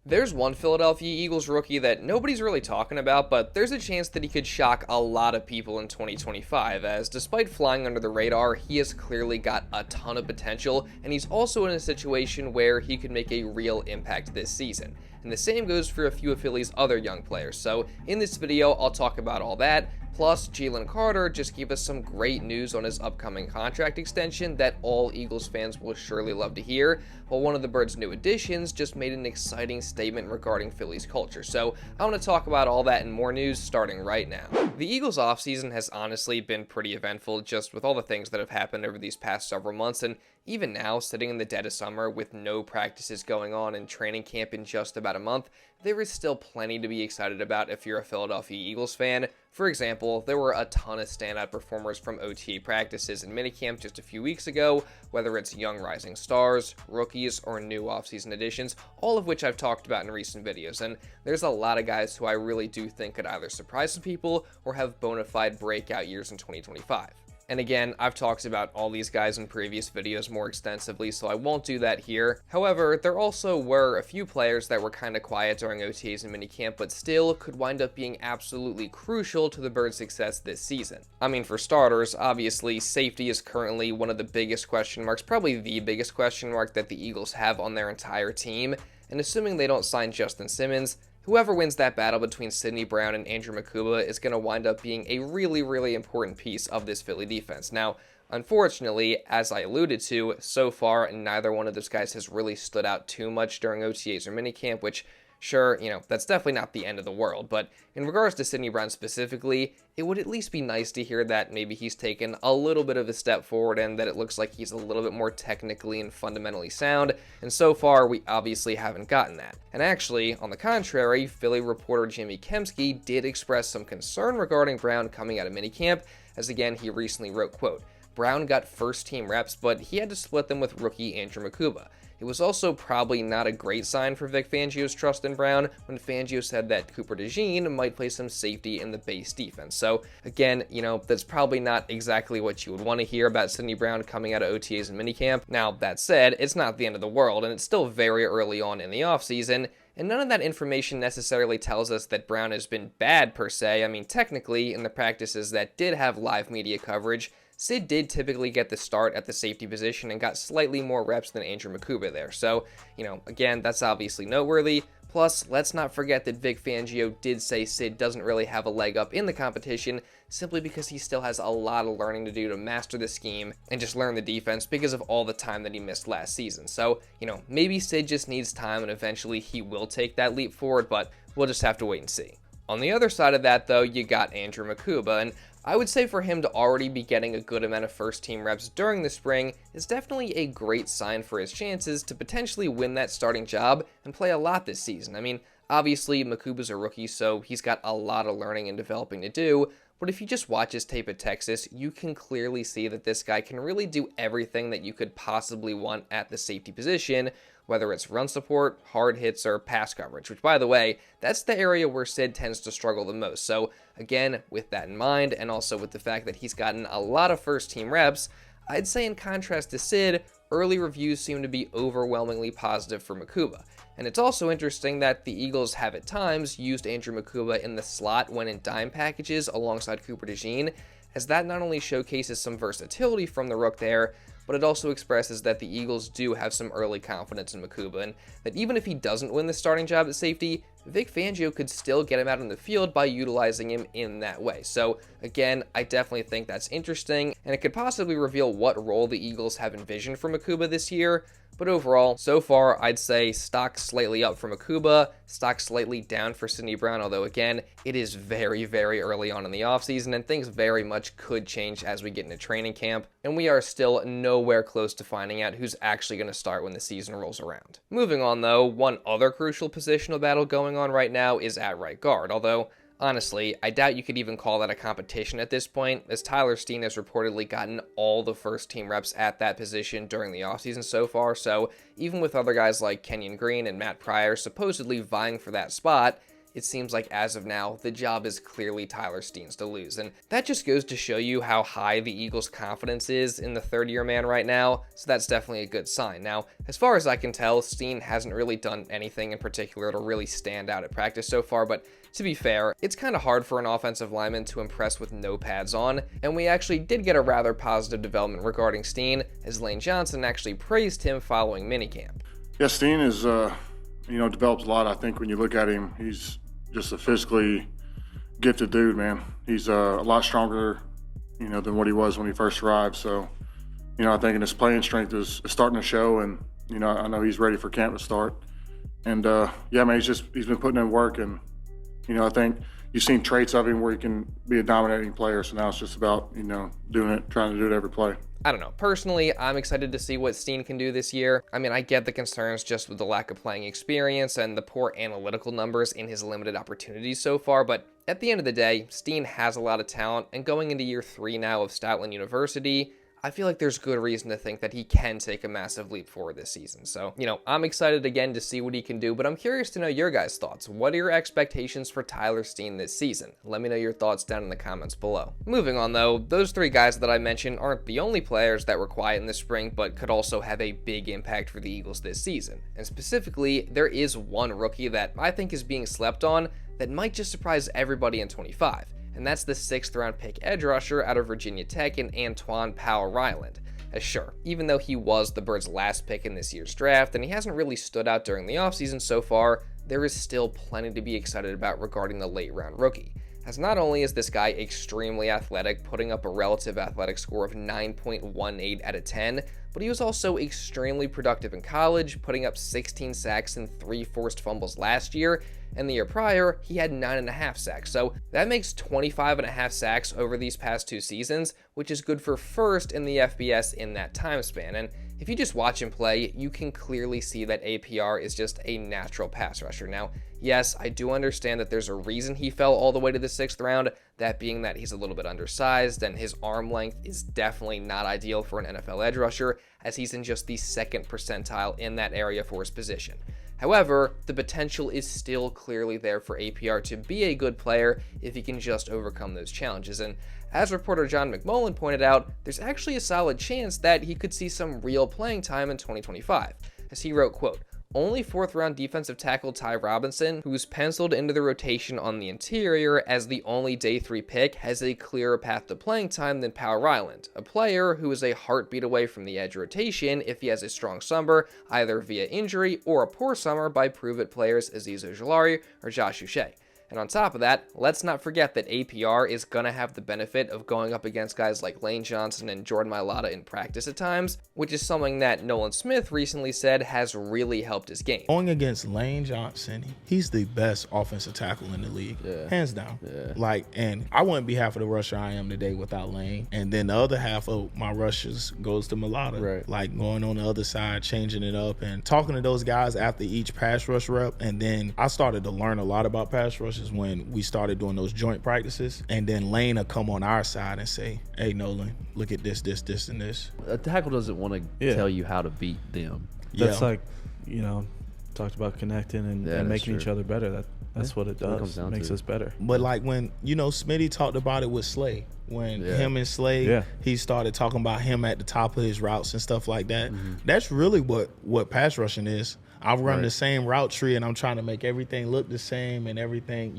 There's one Philadelphia Eagles rookie that nobody's really talking about, but there's a chance that he could shock a lot of people in 2025, as despite flying under the radar, he has clearly got a ton of potential, and he's also in a situation where he could make a real impact this season. And the same goes for a few of Philly's other young players, so in this video, I'll talk about all that. Plus, Jalen Carter just gave us some great news on his upcoming contract extension that all Eagles fans will surely love to hear, while one of the Birds' new additions just made an exciting statement regarding Philly's culture. So I want to talk about all that and more news starting right now. The Eagles offseason has honestly been pretty eventful, just with all the things that have happened over these past several months, and even now, sitting in the dead of summer with no practices going on and training camp in just about a month, there is still plenty to be excited about if you're a Philadelphia Eagles fan. For example, there were a ton of standout performers from OTA practices and minicamp just a few weeks ago, whether it's young rising stars, rookies, or new offseason additions, all of which I've talked about in recent videos, and there's a lot of guys who I really do think could either surprise some people or have bona fide breakout years in 2025. And again, I've talked about all these guys in previous videos more extensively, so I won't do that here. However, there also were a few players that were kind of quiet during OTAs and minicamp, but still could wind up being absolutely crucial to the Birds' success this season. I mean, for starters, obviously, safety is currently one of the biggest question marks, probably the biggest question mark that the Eagles have on their entire team, and assuming they don't sign Justin Simmons, whoever wins that battle between Sidney Brown and Andrew Mukuba is going to wind up being a really important piece of this Philly defense. Now, unfortunately, as I alluded to, so far, neither one of those guys has really stood out too much during OTAs or minicamp, which, sure, that's definitely not the end of the world, but in regards to Sidney Brown specifically, it would at least be nice to hear that maybe he's taken a little bit of a step forward and that it looks like he's a little bit more technically and fundamentally sound, and so far we obviously haven't gotten that. And actually, on the contrary, Philly reporter Jimmy Kempski did express some concern regarding Brown coming out of minicamp, as again he recently wrote, quote, "Brown got first team reps, but he had to split them with rookie Andrew Mukuba. It was also probably not a great sign for Vic Fangio's trust in Brown when Fangio said that Cooper DeJean might play some safety in the base defense." So again, that's probably not exactly what you would want to hear about Sidney Brown coming out of OTAs and minicamp. Now, that said, it's not the end of the world, and it's still very early on in the offseason, and none of that information necessarily tells us that Brown has been bad per se. I mean, technically, in the practices that did have live media coverage, Sid did typically get the start at the safety position and got slightly more reps than Andrew Mukuba there. So, again, that's obviously noteworthy. Plus, let's not forget that Vic Fangio did say Sid doesn't really have a leg up in the competition simply because he still has a lot of learning to do to master the scheme and just learn the defense because of all the time that he missed last season. So, maybe Sid just needs time and eventually he will take that leap forward, but we'll just have to wait and see. On the other side of that, though, you got Andrew Mukuba, and I would say for him to already be getting a good amount of first-team reps during the spring is definitely a great sign for his chances to potentially win that starting job and play a lot this season. I mean, obviously, Makuba's a rookie, so he's got a lot of learning and developing to do, but if you just watch his tape at Texas, you can clearly see that this guy can really do everything that you could possibly want at the safety position, whether it's run support, hard hits, or pass coverage, which, by the way, that's the area where Sid tends to struggle the most. So, again, with that in mind, and also with the fact that he's gotten a lot of first-team reps, I'd say in contrast to Sid, early reviews seem to be overwhelmingly positive for Makuba. And it's also interesting that the Eagles have at times used Andrew Mukuba in the slot when in dime packages alongside Cooper DeJean, as that not only showcases some versatility from the rook there, but it also expresses that the Eagles do have some early confidence in Makuba, and that even if he doesn't win the starting job at safety, Vic Fangio could still get him out in the field by utilizing him in that way. So again, I definitely think that's interesting, and it could possibly reveal what role the Eagles have envisioned for Makuba this year. But overall, so far, I'd say stock slightly up for Makuba, stock slightly down for Sidney Brown, although again, it is very early on in the offseason, and things very much could change as we get into training camp, and we are still nowhere close to finding out who's actually going to start when the season rolls around. Moving on though, one other crucial positional battle going on right now is at right guard, although honestly, I doubt you could even call that a competition at this point, as Tyler Steen has reportedly gotten all the first-team reps at that position during the offseason so far, so even with other guys like Kenyon Green and Matt Pryor supposedly vying for that spot, it seems like as of now, the job is clearly Tyler Steen's to lose. And that just goes to show you how high the Eagles' confidence is in the third-year man right now, so that's definitely a good sign. Now, as far as I can tell, Steen hasn't really done anything in particular to really stand out at practice so far, but to be fair, it's kind of hard for an offensive lineman to impress with no pads on, and we actually did get a rather positive development regarding Steen, as Lane Johnson actually praised him following minicamp. Yeah, Steen is, develops a lot. I think when you look at him, he's just a physically gifted dude, man. He's a lot stronger, than what he was when he first arrived. So, I think his playing strength is starting to show, and, I know he's ready for camp to start. And, man, he's been putting in work, and, I think you've seen traits of him where he can be a dominating player. So now it's just about, doing it, trying to do it every play. I don't know. Personally, I'm excited to see what Steen can do this year. I mean, I get the concerns just with the lack of playing experience and the poor analytical numbers in his limited opportunities so far, but at the end of the day, Steen has a lot of talent, and going into year 3 now of Stoutland University, I feel like there's good reason to think that he can take a massive leap forward this season. So, I'm excited again to see what he can do, but I'm curious to know your guys' thoughts. What are your expectations for Tyler Steen this season? Let me know your thoughts down in the comments below. Moving on though, those 3 guys that I mentioned aren't the only players that were quiet in the spring, but could also have a big impact for the Eagles this season. And specifically, there is one rookie that I think is being slept on that might just surprise everybody in 25. And that's the 6th round pick edge rusher out of Virginia Tech in Antwaun Powell Ryland. Sure, even though he was the Birds' last pick in this year's draft and he hasn't really stood out during the offseason so far, there is still plenty to be excited about regarding the late round rookie. As not only is this guy extremely athletic, putting up a relative athletic score of 9.18 out of 10, but he was also extremely productive in college, putting up 16 sacks and 3 forced fumbles last year, and the year prior, he had 9.5 sacks. So that makes 25.5 sacks over these past 2 seasons, which is good for first in the FBS in that time span. And if you just watch him play, you can clearly see that APR is just a natural pass rusher. Now, yes, I do understand that there's a reason he fell all the way to the 6th round, that being that he's a little bit undersized and his arm length is definitely not ideal for an NFL edge rusher, as he's in just the 2nd percentile in that area for his position. However, the potential is still clearly there for APR to be a good player if he can just overcome those challenges. And as reporter John McMullen pointed out, there's actually a solid chance that he could see some real playing time in 2025. As he wrote, quote, "Only 4th round defensive tackle Ty Robinson, who's penciled into the rotation on the interior as the only day 3 pick, has a clearer path to playing time than Powell Ryland, a player who is a heartbeat away from the edge rotation if he has a strong summer, either via injury or a poor summer by prove-it players Azeez Ojulari or Josh Uche. And on top of that, let's not forget that APR is going to have the benefit of going up against guys like Lane Johnson and Jordan Mailata in practice at times, which is something that Nolan Smith recently said has really helped his game. Going against Lane Johnson, he's the best offensive tackle in the league, hands down. And I wouldn't be half of the rusher I am today without Lane. And then the other half of my rushes goes to Mailata, like going on the other side, changing it up, and talking to those guys after each pass rush rep. And then I started to learn a lot about pass rushes when we started doing those joint practices, and then Lane will come on our side and say, "Hey Nolan, look at this, and this." A tackle doesn't want to tell you how to beat them. That's like, talked about connecting and making each other better. That's what it does. It makes us better. But like when, Smitty talked about it with Slay, when him and Slay, he started talking about him at the top of his routes and stuff like that. That's really what pass rushing is. I run the same route tree and I'm trying to make everything look the same and everything,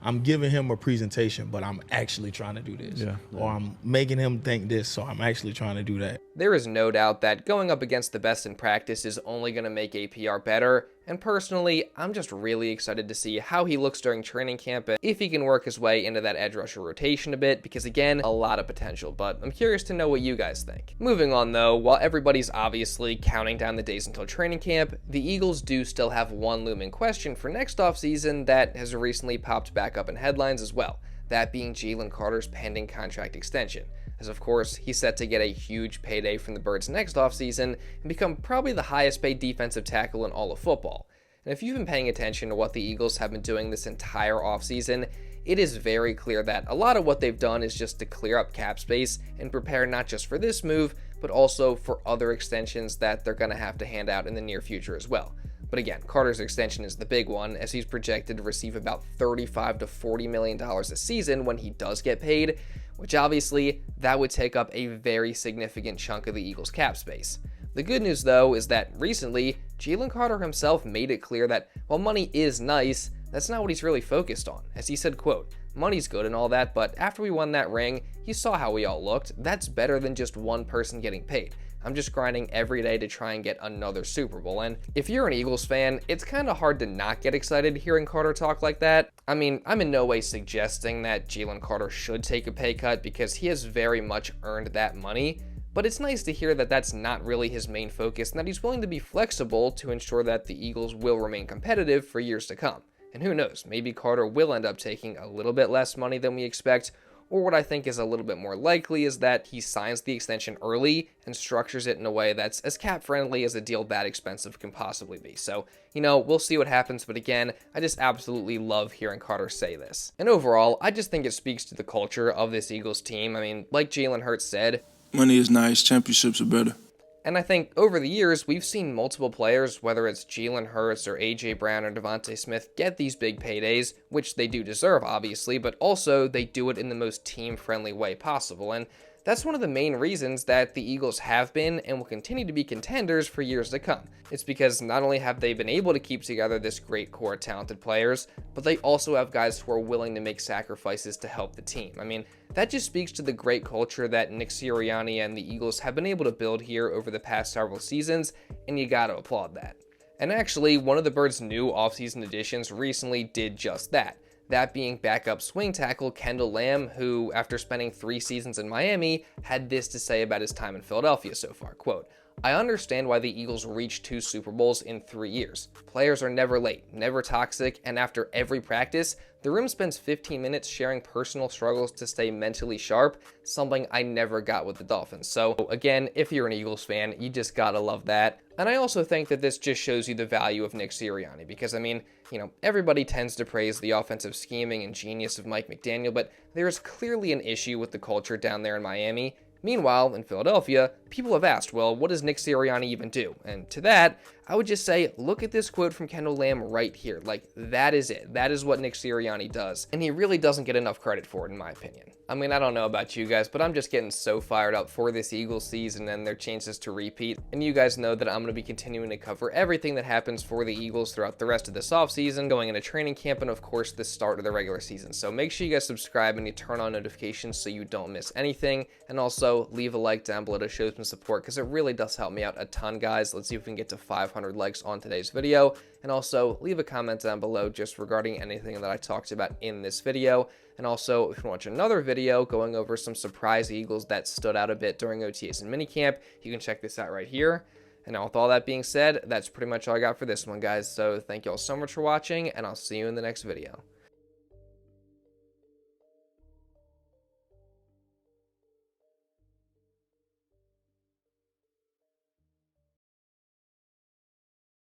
I'm giving him a presentation, but I'm actually trying to do this. Or I'm making him think this, so I'm actually trying to do that. There is no doubt that going up against the best in practice is only going to make APR better, and personally, I'm just really excited to see how he looks during training camp and if he can work his way into that edge rusher rotation a bit, because again, a lot of potential, but I'm curious to know what you guys think. Moving on though, while everybody's obviously counting down the days until training camp, the Eagles do still have one looming question for next offseason that has recently popped back up in headlines as well, that being Jalen Carter's pending contract extension. As of course, he's set to get a huge payday from the Birds next offseason and become probably the highest paid defensive tackle in all of football. And if you've been paying attention to what the Eagles have been doing this entire offseason, it is very clear that a lot of what they've done is just to clear up cap space and prepare not just for this move, but also for other extensions that they're going to have to hand out in the near future as well. But again, Carter's extension is the big one, as he's projected to receive about $35 to $40 million a season when he does get paid, which obviously that would take up a very significant chunk of the Eagles' cap space. The good news, though, is that recently, Jalen Carter himself made it clear that while money is nice, that's not what he's really focused on. As he said, quote, "Money's good and all that, but after we won that ring, you saw how we all looked. That's better than just one person getting paid. I'm just grinding every day to try and get another Super Bowl." And if you're an Eagles fan, it's kind of hard to not get excited hearing Carter talk like that. I mean, I'm in no way suggesting that Jalen Carter should take a pay cut, because he has very much earned that money. But it's nice to hear that that's not really his main focus, and that he's willing to be flexible to ensure that the Eagles will remain competitive for years to come. And who knows, maybe Carter will end up taking a little bit less money than we expect, or what I think is a little bit more likely is that he signs the extension early and structures it in a way that's as cap-friendly as a deal that expensive can possibly be. So, we'll see what happens, but again, I just absolutely love hearing Carter say this. And overall, I just think it speaks to the culture of this Eagles team. I mean, like Jalen Hurts said, money is nice, championships are better. And I think over the years, we've seen multiple players, whether it's Jalen Hurts or A.J. Brown or Devontae Smith, get these big paydays, which they do deserve, obviously, but also they do it in the most team-friendly way possible. And that's one of the main reasons that the Eagles have been and will continue to be contenders for years to come. It's because not only have they been able to keep together this great core of talented players, but they also have guys who are willing to make sacrifices to help the team. I mean, that just speaks to the great culture that Nick Sirianni and the Eagles have been able to build here over the past several seasons, and you gotta applaud that. And actually, one of the Birds' new offseason additions recently did just that. That being backup swing tackle Kendall Lamm, who, after spending 3 seasons in Miami, had this to say about his time in Philadelphia so far, quote, "I understand why the Eagles reached 2 Super Bowls in 3 years. Players are never late, never toxic, and after every practice, the room spends 15 minutes sharing personal struggles to stay mentally sharp, something I never got with the Dolphins." So again, if you're an Eagles fan, you just gotta love that. And I also think that this just shows you the value of Nick Sirianni, because I mean, everybody tends to praise the offensive scheming and genius of Mike McDaniel, but there is clearly an issue with the culture down there in Miami. Meanwhile, in Philadelphia, people have asked, well, what does Nick Sirianni even do? And to that, I would just say, look at this quote from Kendall Lamm right here. Like, that is it. That is what Nick Sirianni does. And he really doesn't get enough credit for it, in my opinion. I mean, I don't know about you guys, but I'm just getting so fired up for this Eagles season and their chances to repeat. And you guys know that I'm going to be continuing to cover everything that happens for the Eagles throughout the rest of this offseason, going into training camp, and of course, the start of the regular season. So make sure you guys subscribe and you turn on notifications so you don't miss anything. And also, leave a like down below to show some support, because it really does help me out a ton, guys. Let's see if we can get to 500 likes on today's video. And also, leave a comment down below just regarding anything that I talked about in this video. And also, if you want to watch another video going over some surprise Eagles that stood out a bit during OTAs and minicamp, you can check this out right here. And now with all that being said, that's pretty much all I got for this one, guys. So thank you all so much for watching, and I'll see you in the next video.